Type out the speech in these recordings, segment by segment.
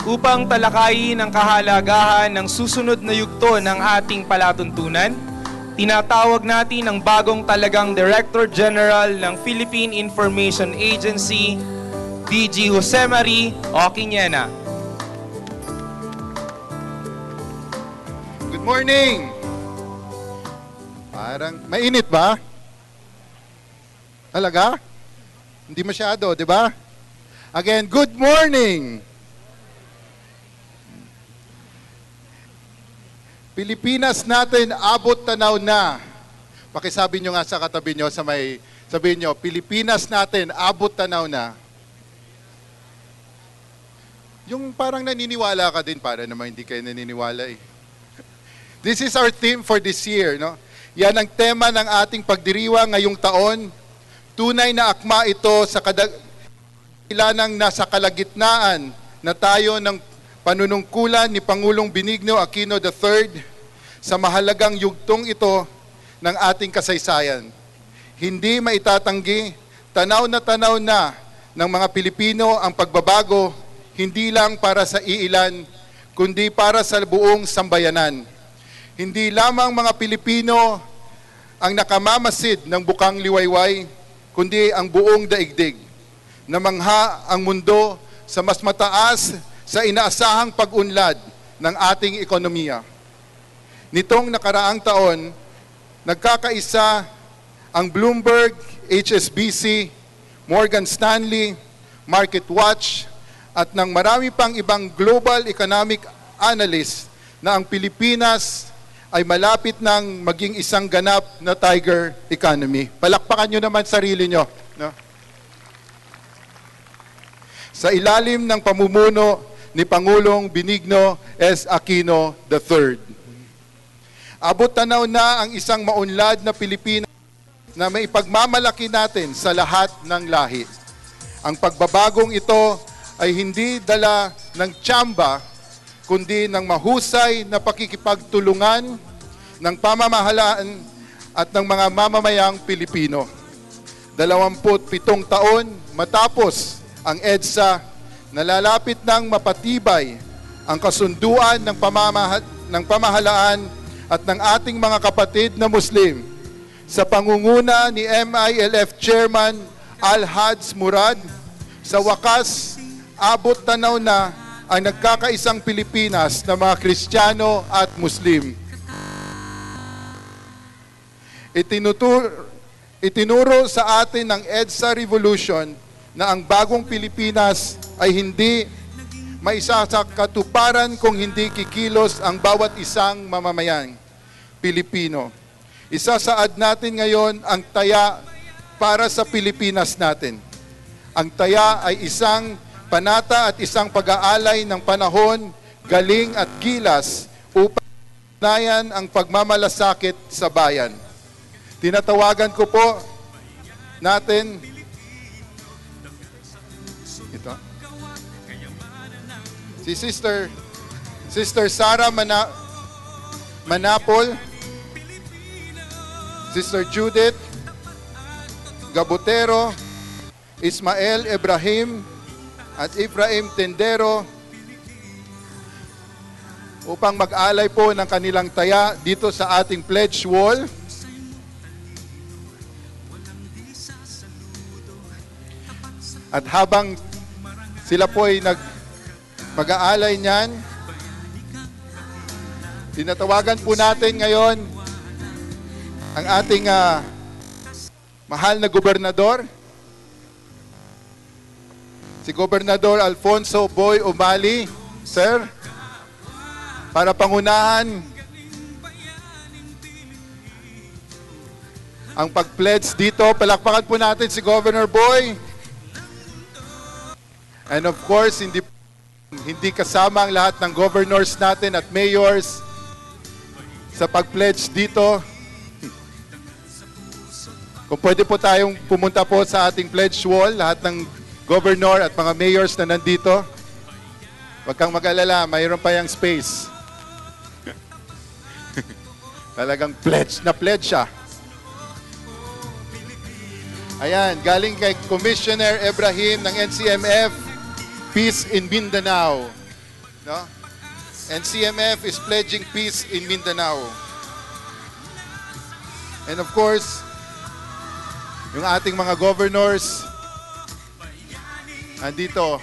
upang talakayin ang kahalagahan ng susunod na yugto ng ating palatuntunan, tinatawag natin ang bagong talagang Director General ng Philippine Information Agency, DG Jose Mari Oquiñena. Good morning! Parang mainit ba? Talaga? Hindi masyado, di ba? Again, good morning! Pilipinas natin, abot tanaw na. Pakisabi nyo nga sa katabi nyo, sabihin nyo, Pilipinas natin, abot tanaw na. Yung parang naniniwala ka din, para naman hindi kayo naniniwala eh. This is our theme for this year, no? Yan ang tema ng ating pagdiriwang ngayong taon. Tunay na akma ito sa kadahilanang nasa kalagitnaan na tayo ng panunungkulan ni Pangulong Benigno Aquino III sa mahalagang yugtong ito ng ating kasaysayan. Hindi maitatanggi, tanaw na ng mga Pilipino ang pagbabago, hindi lang para sa iilan, kundi para sa buong sambayanan. Hindi lamang mga Pilipino ang nakamamasid ng bukang liwayway, kundi ang buong daigdig. Namangha ang mundo sa mas mataas sa inaasahang pag-unlad ng ating ekonomiya. Nitong nakaraang taon, nagkakaisa ang Bloomberg, HSBC, Morgan Stanley, MarketWatch, at ng marami pang ibang global economic analysts na ang Pilipinas ay malapit ng maging isang ganap na tiger economy. Palakpakan nyo naman sarili nyo. No? Sa ilalim ng pamumuno ni Pangulong Benigno S. Aquino III. Abot tanaw na ang isang maunlad na Pilipinas na may ipagmamalaki natin sa lahat ng lahi. Ang pagbabagong ito ay hindi dala ng tsamba, kundi ng mahusay na pakikipagtulungan ng pamamahalaan at ng mga mamamayang Pilipino. 27 taon matapos ang EDSA, nalalapit ng mapatibay ang kasunduan ng pamahalaan at ng ating mga kapatid na Muslim sa pangunguna ni MILF Chairman Al-Haj Murad. Sa wakas, abot tanaw na ang nagkakaisang Pilipinas na mga Kristiyano at Muslim. Itinuro sa atin ng EDSA Revolution na ang bagong Pilipinas ay hindi maisasakatuparan kung hindi kikilos ang bawat isang mamamayan Pilipino. Isasaad natin ngayon ang taya para sa Pilipinas natin. Ang taya ay isang panata at isang pag-aalay ng panahon, galing at gilas upang nayan ang pagmamalasakit sa bayan. Tinatawagan ko po natin ito. Si Sister Sara Manapol, Sister Judith Gabutero, Ismael Ibrahim, at Ephraim Tendero upang mag-alay po ng kanilang taya dito sa ating pledge wall. At habang sila po ay mag-aalay niyan, tinatawagan po natin ngayon ang ating mahal na gobernador, si Gobernador Alfonso Boy Umali, sir, para pangunahan ang pag-pledge dito. Palakpakan po natin si Governor Boy. And of course, hindi kasama ang lahat ng governors natin at mayors sa pag-pledge dito. Kung pwede po tayong pumunta po sa ating pledge wall, lahat ng governor at mga mayors na nandito. Huwag kang mag-alala, mayroon pa yung space. Talagang pledge na pledge siya. Ayan, galing kay Commissioner Ibrahim ng NCMF, Peace in Mindanao. no? And CMF is pledging peace in Mindanao. And of course, yung ating mga governors, andito.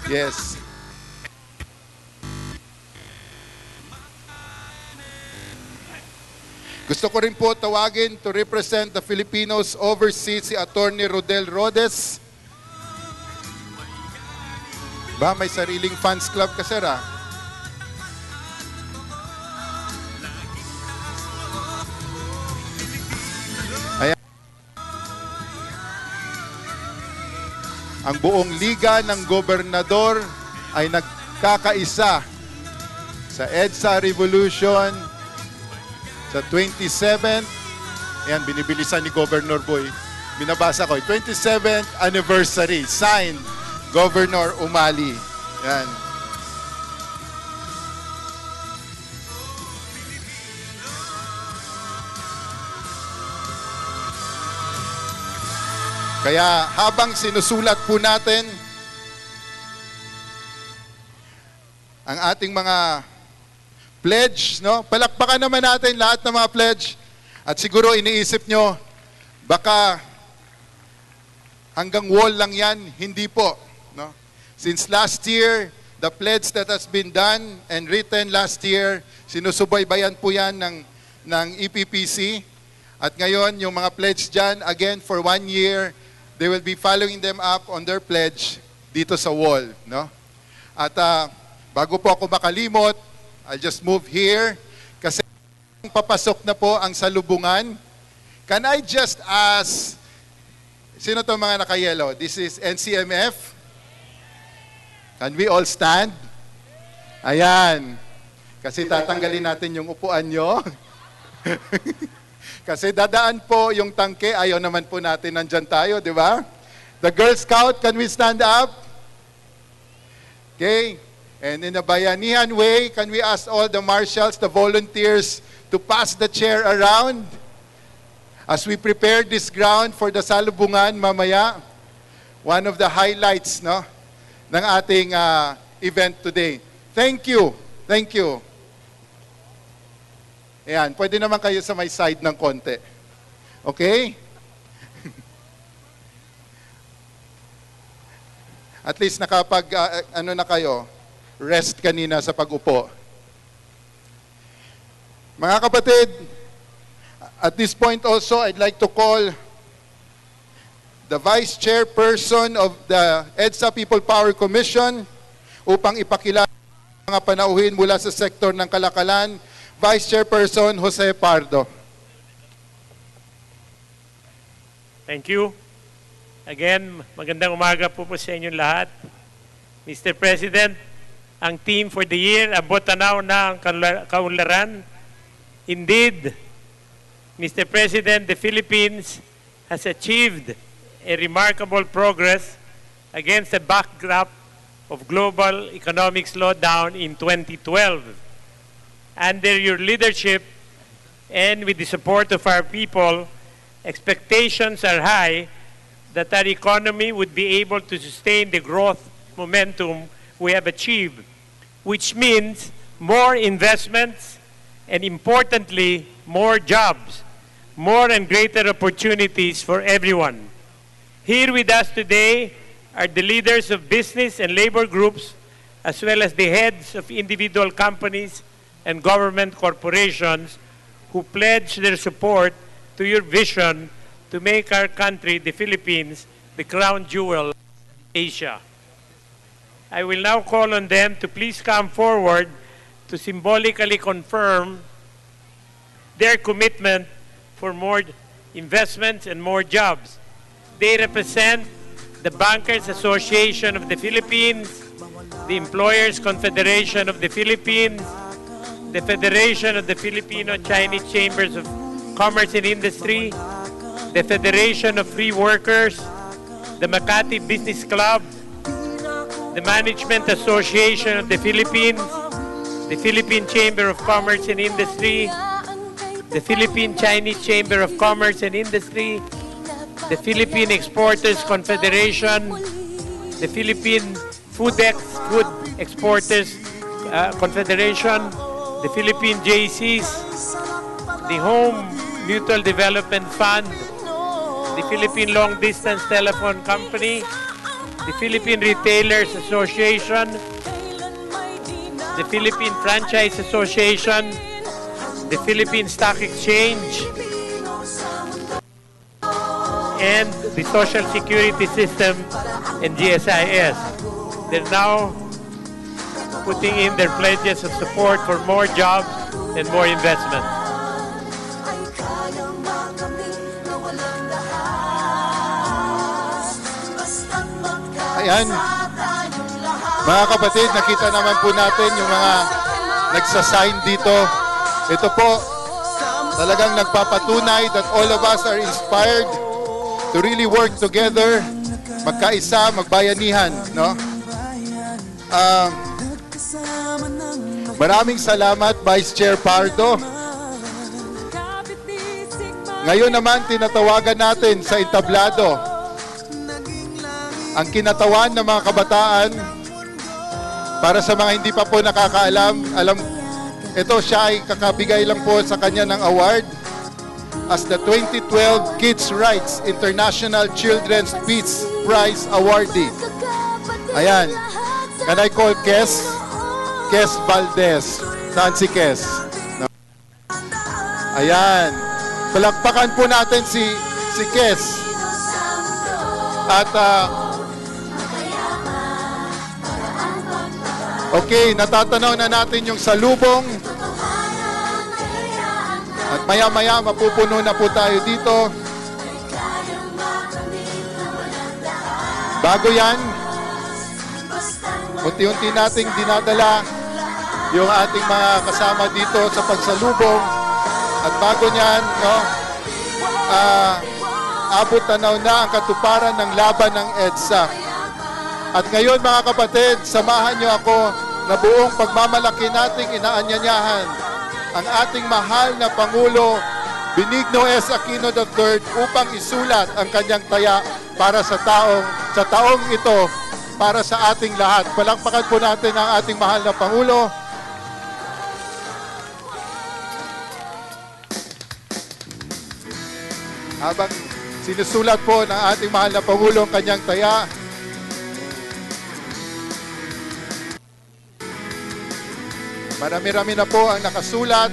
Yes. Gusto ko rin po tawagin to represent the Filipinos overseas si Attorney Rodel Rodes. Ba, may sariling fans club ka, sir, ah? Ayan. Ang buong Liga ng Gobernador ay nagkakaisa sa EDSA Revolution sa 27th. Ayan, binibilisan ni Governor Boy. Binabasa ko, 27th anniversary. Signed, Governor Umali. Yan. Kaya habang sinusulat po natin ang ating mga pledge, no? Palakpakan naman natin lahat ng mga pledge. At siguro iniisip nyo, baka hanggang wall lang yan. Hindi po. No? Since last year, the pledge that has been done and written last year, sinusubaybayan po yan ng EPPC. At ngayon, yung mga pledge dyan, again, for 1 year, they will be following them up on their pledge dito sa wall. No? At bago po ako makalimot, I'll just move here kasi papasok na po ang salubungan. Can I just ask, sino to mga naka-yellow? This is NCMF. Can we all stand? Ayan. Kasi tatanggalin natin yung upuan nyo. Kasi dadaan po yung tangke. Ayaw naman po natin nandyan tayo, di ba? The Girl Scout, can we stand up? Okay. And in a Bayanihan way, can we ask all the marshals, the volunteers, to pass the chair around as we prepare this ground for the salubungan mamaya? One of the highlights, no, ng ating event today. Thank you. Thank you. Ayan, pwede naman kayo sa may side ng konti. Okay? At least nakapag, ano na kayo, rest kanina sa pag-upo. Mga kapatid, at this point also, I'd like to call the Vice Chairperson of the EDSA People Power Commission upang ipakilala ang mga panauhin mula sa sektor ng kalakalan, Vice Chairperson Jose Pardo. Thank you. Again, magandang umaga po sa inyong lahat. Mr. President, ang theme for the year, abot tanaw na ang kaunlaran. Indeed, Mr. President, the Philippines has achieved a remarkable progress against the backdrop of global economic slowdown in 2012. Under your leadership and with the support of our people, expectations are high that our economy would be able to sustain the growth momentum we have achieved, which means more investments and, importantly, more jobs, more and greater opportunities for everyone. Here with us today are the leaders of business and labor groups, as well as the heads of individual companies and government corporations who pledge their support to your vision to make our country, the Philippines, the crown jewel of Asia. I will now call on them to please come forward to symbolically confirm their commitment for more investments and more jobs. They represent the Bankers Association of the Philippines, the Employers Confederation of the Philippines, the Federation of the Filipino-Chinese Chambers of Commerce and Industry, the Federation of Free Workers, the Makati Business Club, the Management Association of the Philippines, the Philippine Chamber of Commerce and Industry, the Philippine Chinese Chamber of Commerce and Industry, the Philippine Exporters Confederation, the Philippine Foodex, Food Exporters Confederation, the Philippine JCs, the Home Mutual Development Fund, the Philippine Long Distance Telephone Company, the Philippine Retailers Association, the Philippine Franchise Association, the Philippine Stock Exchange, and the Social Security System and GSIS. They're now putting in their pledges of support for more jobs and more investment. Ayan. Mga kapatid, nakita naman po natin yung mga nagsasign dito. Ito po, talagang nagpapatunay that all of us are inspired to really work together, magkaisa, magbayanihan, no? Maraming salamat, Vice Chair Pardo. Ngayon naman, tinatawagan natin sa entablado ang kinatawan ng mga kabataan. Para sa mga hindi pa po nakakaalam, ito siya ay kakabigay lang po sa kanya ng award as the 2012 Kids' Rights International Children's Peace Prize awardee. Ayan. Can I call Kes? Kes Valdez. Saan si Kes? No. Ayan. Palakpakan po natin si Kes. At okay, natatanaw na natin yung salubong. At maya-maya mapupuno na po tayo dito. Bago yan, unti-unti nating dinadala yung ating mga kasama dito sa pagsalubong. At bago niyan, no, abot tanaw na ang katuparan ng laban ng EDSA. At ngayon mga kapatid, samahan niyo ako na buong pagmamalaki nating inaanyanyahan ang ating mahal na Pangulo Benigno S. Aquino III upang isulat ang kanyang taya para sa taong ito para sa ating lahat. Palakpakan po natin ang ating mahal na Pangulo. Habang sinusulat po ng ating mahal na Pangulo ang kanyang taya, marami-rami na po ang nakasulat.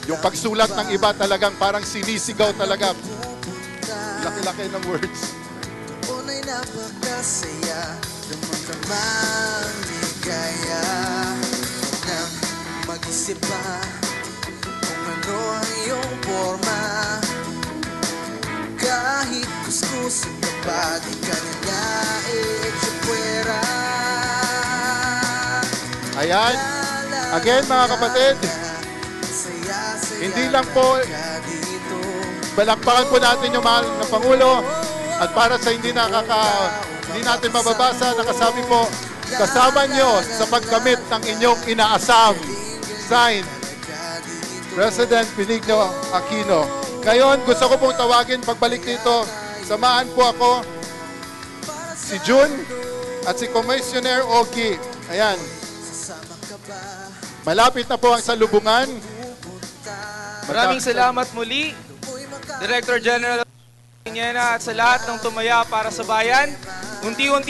Yung pagsulat ng iba talagang parang sinisigaw talaga. Laki-laki ng words. Unay napakasaya, damang ligaya nang mag-isip pa kung ano ang iyong forma. Kahit kuskusin ka pa, di ka nangyait sa puwera. Ayan. Again mga kapatid, hindi lang po, balakpakan po natin yung mahal na Pangulo. At para sa hindi natin mababasa, nakasabi po, kasama nyo sa pagkamit ng inyong inaasam. Signed, President Benigno Aquino. Ngayon, gusto ko pong tawagin pagbalik dito. Samahan po ako, si June at si Commissioner Ogie. Ayan. Malapit na po ang salubungan. Maraming salamat muli, Director General Niena, at sa lahat ng tumaya para sa bayan. Unti-unti